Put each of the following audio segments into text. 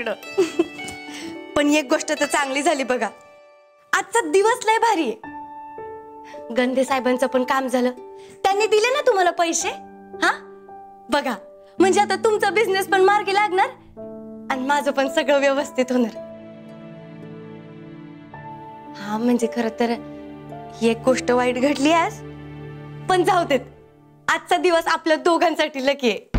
वाकडं. पण एक गोष्ट तर चांगली झाली बघा, आजचा दिवस लय भारी आहे. गंधे साहेबांचं पण काम झालं, त्यांनी दिले ना तुम्हाला पैसे. हा बघा, म्हणजे आता तुमचा बिझनेस पण मार्गी लागणार आणि माझं पण सगळं व्यवस्थित होणार. हा म्हणजे खरं तर एक गोष्ट वाईट घडली आज, पण जाऊ देत, आजचा दिवस आपल्या दोघांसाठी लकी आहे.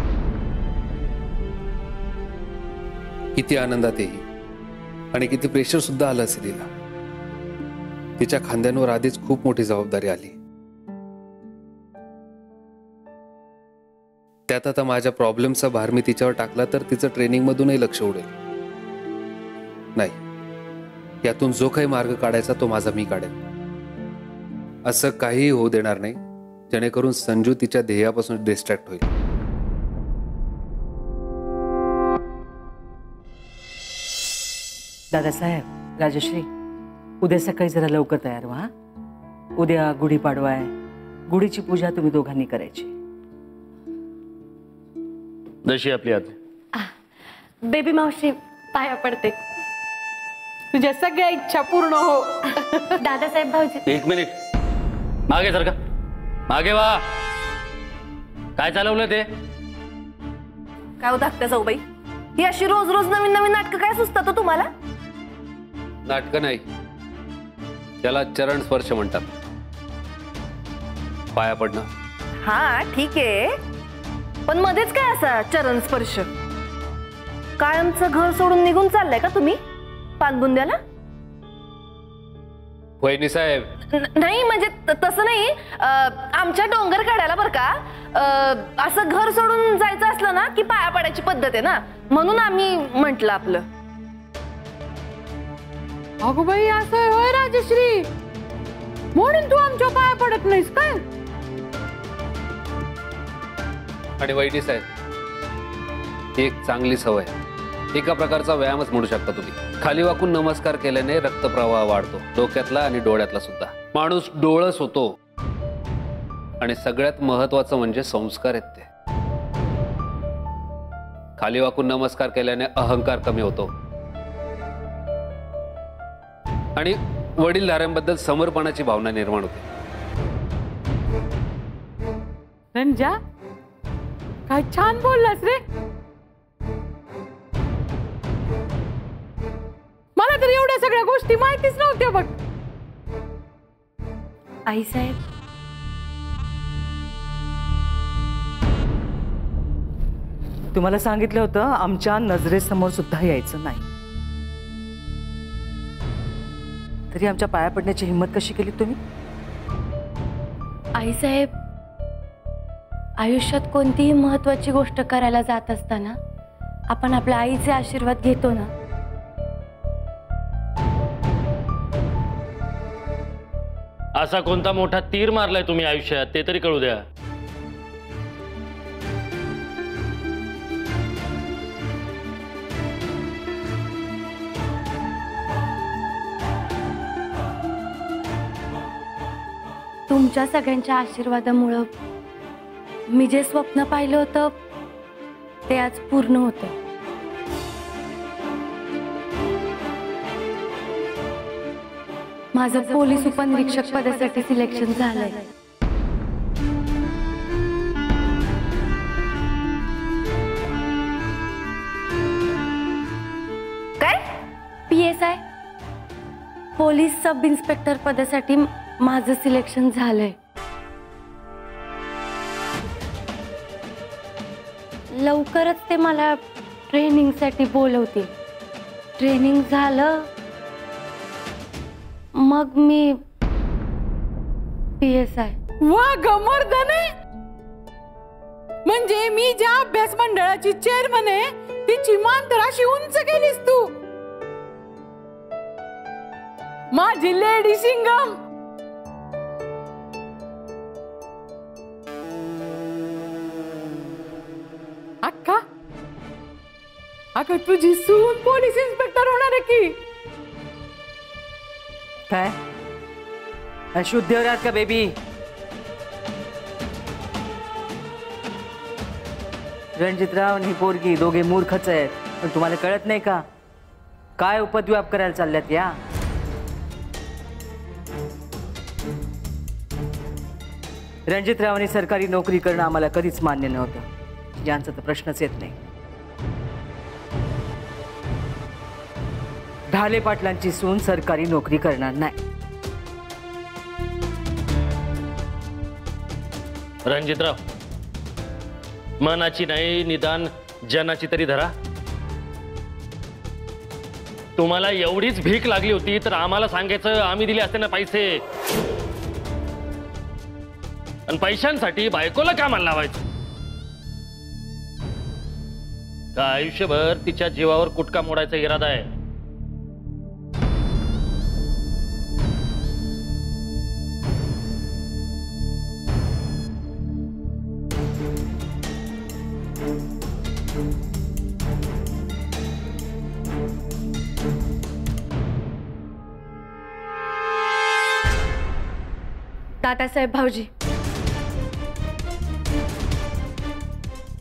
किती आनंदात आहे आणि किती प्रेशर सुद्धा आलं असेल तिला. तिच्या खांद्यांवर आधीच खूप मोठी जबाबदारी आली, त्यात आता माझ्या प्रॉब्लेमचा भार मी तिच्यावर टाकला तर तिचं ट्रेनिंग मधूनही लक्ष उडेल. नाही, यातून जो काही मार्ग काढायचा तो माझा मी काढेन. असं काहीही होऊ देणार नाही जेणेकरून संजू तिच्या ध्येयापासून डिस्ट्रॅक्ट होईल. दादासाहेब, राजश्री, उद्या सकाळी जरा लवकर तयार व्हा. उद्या गुढीपाडवा आहे. गुढीची पूजा तुम्ही दोघांनी करायची. जशी आपली आज्ञा. बेबी मावशी पाया पडते. तुझ्या सगळ्या इच्छा पूर्ण हो. दादासाहेब भाऊजी. एक मिनिट मागे सर का, मागे वा. काय चालवलं ते? काय हो धाकट्या जाऊबाई, ही अशी रोज रोज नवीन नवीन नाटकं काय सुचतात तुम्हाला? नाटकं नाही, त्याला चरण स्पर्श म्हणतात. पाया पडणं. हा ठीक आहे, पण मध्येच काय असा चरण स्पर्श? कायमचं घर सोडून निघून चाललाय का तुम्ही पानबुंद्याला? वहिनी साहेब, नाही म्हणजे तसं नाही. आमच्या डोंगर काढायला बरं का, असं घर सोडून जायचं असलं ना की पाया पडायची पद्धत आहे ना, म्हणून आम्ही म्हंटल आपलं. अगं बाई, असं होय राजश्री? म्हणून तू आमच्या पाया पडत नाहीस काय? आणि वहिनी साहेब, ही एक चांगली सवय, एका प्रकारचा व्यायामच म्हणू शकता तुम्ही. खाली वाकून नमस्कार केल्याने रक्तप्रवाह वाढतो, डोक्यातला आणि डोळ्यातला सुद्धा. माणूस डोळस होतो आणि सगळ्यात महत्वाचं म्हणजे संस्कार आहेत ते. खाली वाकून नमस्कार केल्याने अहंकार कमी होतो आणि वडीलधाऱ्यांबद्दल समर्पणाची भावना निर्माण होते. रंजा, काय छान बोललास रे. मला तर एवढ्या सगळ्या गोष्टी माहितीच नव्हत्या बघ. आई साहेब, तुम्हाला सांगितलं होतं आमच्या नजरेसमोर सुद्धा यायचं नाही, तरी आमच्या पाया पडण्याची हिंमत कशी केली तुम्ही? आई साहेब, आयुष्यात कोणतीही महत्वाची गोष्ट करायला जात असताना आपण आपल्या आईचे आशीर्वाद घेतो ना. असा कोणता मोठा तीर मारलाय तुम्ही आयुष्यात ते तरी कळू द्या. तुमच्या सगळ्यांच्या आशीर्वादामुळं मी जे स्वप्न पाहिलं होतं ते आज पूर्ण होतं. माझं पोलीस उपनिरीक्षक पदासाठी सिलेक्शन झालंय. काय? PSI पोलीस सब इन्स्पेक्टर पदासाठी माझं सिलेक्शन झालंय. लवकरच ते मला ट्रेनिंगसाठी बोलवतील. ट्रेनिंग झालं मग मी PSI. वा गमर्दने, म्हणजे मी ज्या अभ्यास मंडळाची चेअरमन आहे तिची मान तर अशी उंच केलीस तू. माझी लेडी सिंगम. अक्का, अगं तुझी सून पोलीस इन्स्पेक्टर होणार आहे की काय? अशुद्ध राहत का बेबी? रणजितराव आणि पोरगी दोघे मूर्खच आहेत, पण तुम्हाला कळत नाही का काय उपद्व्याप करायला चालल्यात या? रणजितरावांनी सरकारी नोकरी करणं आम्हाला कधीच मान्य नव्हतं. यांचा तर प्रश्नच येत नाही. ढाले पाटलांची सून सरकारी नोकरी करणार नाही. रणजितराव, मनाची नाही निदान जनाची तरी धरा. तुम्हाला एवढीच भीक लागली होती तर आम्हाला सांगायचं, आम्ही दिले असते ना पैसे. आणि पैशांसाठी बायकोला कामाला लावायचं का? आयुष्यभर तिच्या जीवावर कुटका मोडायचा इरादा आहे. दादासाहेब भाऊजी,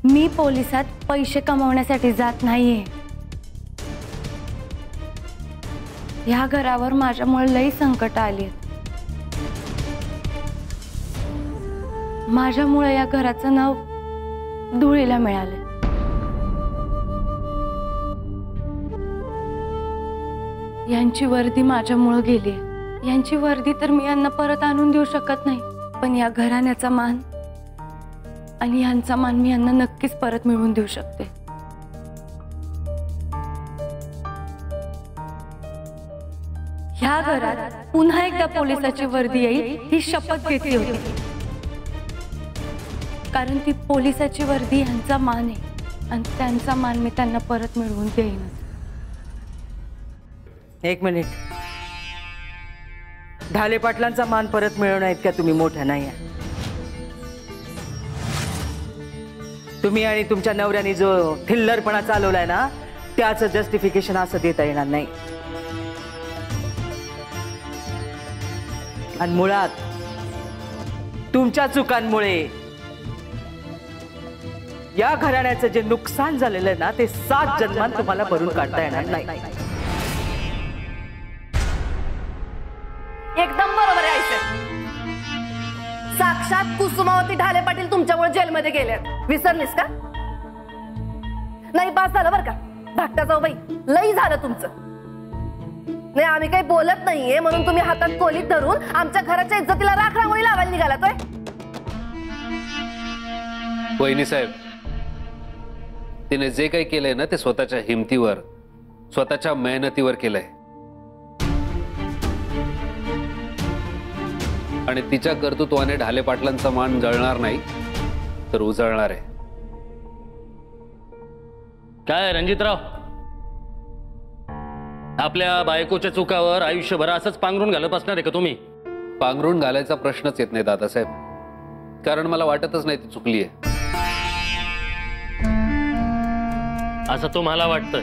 मी पोलिसात पैसे कमवण्यासाठी जात नाहीये. ह्या घरावर माझ्यामुळे लई संकट आली. माझ्यामुळे या घराचं नाव धुळीला मिळालं. यांची वर्दी माझ्यामुळे गेली. यांची वर्दी तर मी यांना परत आणून देऊ शकत नाही, पण या घराण्याचा मान आणि यांचा मान मी यांना नक्कीच परत मिळवून देऊ शकते. ह्या घरात पुन्हा एकदा पोलिसाची वर्दी येईल ही शपथ घेतली होती, कारण ती पोलिसाची वर्दी यांचा मान आहे आणि त्यांचा मान मी त्यांना परत मिळवून देईनच. एक मिनिट. ढाले पाटलांचा मान परत मिळवण्या इतक्या तुम्ही मोठ्या नाही आहे. तुम्ही आणि तुमच्या नवऱ्याने जो थिल्लरपणा चालवलाय ना, त्याचं जस्टिफिकेशन असं देता येणार नाही. आणि मुळात तुमच्या चुकांमुळे या घराण्याचं जे नुकसान झालेलं आहे ना, ते 7 जन्मांत तुम्हाला भरून काढता येणार नाही. एकदम बरोबर आहे आईसाहेब. साक्षात कुसुमावती ढाले पाटील तुमच्यामुळे जेलमध्ये गेले. विसरलीस का? नाही, पास झालं बरं का. धाकट्या जाऊ बाई, लई झालं तुमचं. नाही, आम्ही काही बोलत नाहीये म्हणून तुम्ही हातात कोलीत धरून आमच्या घराच्या इज्जतीला राख रांगोळी लावायला निघालातोय. वहिनी साहेब, तिने जे काही केलंय ना, ते स्वतःच्या हिमतीवर, स्वतःच्या मेहनतीवर केलंय. आणि तिच्या कर्तृत्वाने ढाले पाटलांचा मान जळणार नाही तर उजळणार आहे. काय रणजितराव, आपल्या बायकोच्या चुकावर आयुष्यभर असंच पांघरून घालत बसणार आहे का तुम्ही? पांघरून घालायचा प्रश्नच येत नाही दादासाहेब, कारण मला वाटतच नाही ती चुकली आहे असं तुम्हाला वाटतंय.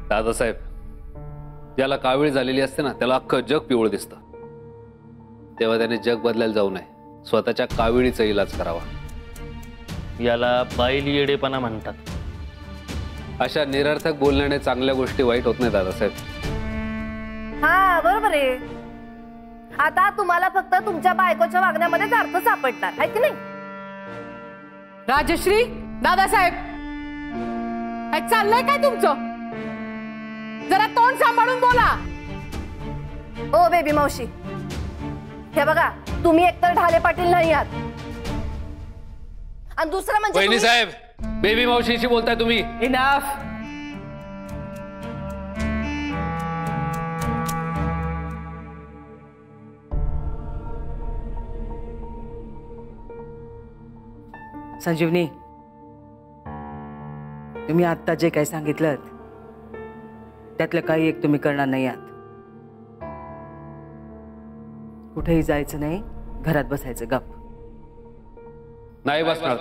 दादासाहेब, ज्याला कावीळ झालेली असते ना, त्याला अख्खं जग पिवळं दिसतं. तेव्हा त्याने जग बदलायला जाऊ नये, स्वतःच्या काविळीचा इलाज करावा. याला बाईली येडेपणा म्हणतात. अशा निरर्थक बोलण्याने चांगल्या गोष्टी वाईट होत नाही दादासाहेब. हा, बरोबर आहे. आता तुम्हाला फक्त तुमच्या बायकोच्या वागण्यामध्येच अर्थ सापडणार आहे की नाही? राजश्री, दादासाहेब, काय चाललंय काय तुमचं? जरा तोंड सांभाळून बोला. ओ बेबी मावशी, हे बघा, तुम्ही एकतर ढाले पाटील नाही आहात आणि दुसरं म्हणजे वहिनी तुम्ही- साहेब, बेबी मावशीशी बोलताय तुम्ही. इनाफ. संजीवनी, तुम्ही आत्ता जे काही सांगितलं त्यातलं काही एक तुम्ही करणार नाही आहात. कुठेही जायचं नाही, घरात बसायचं गप. नाही बसणार.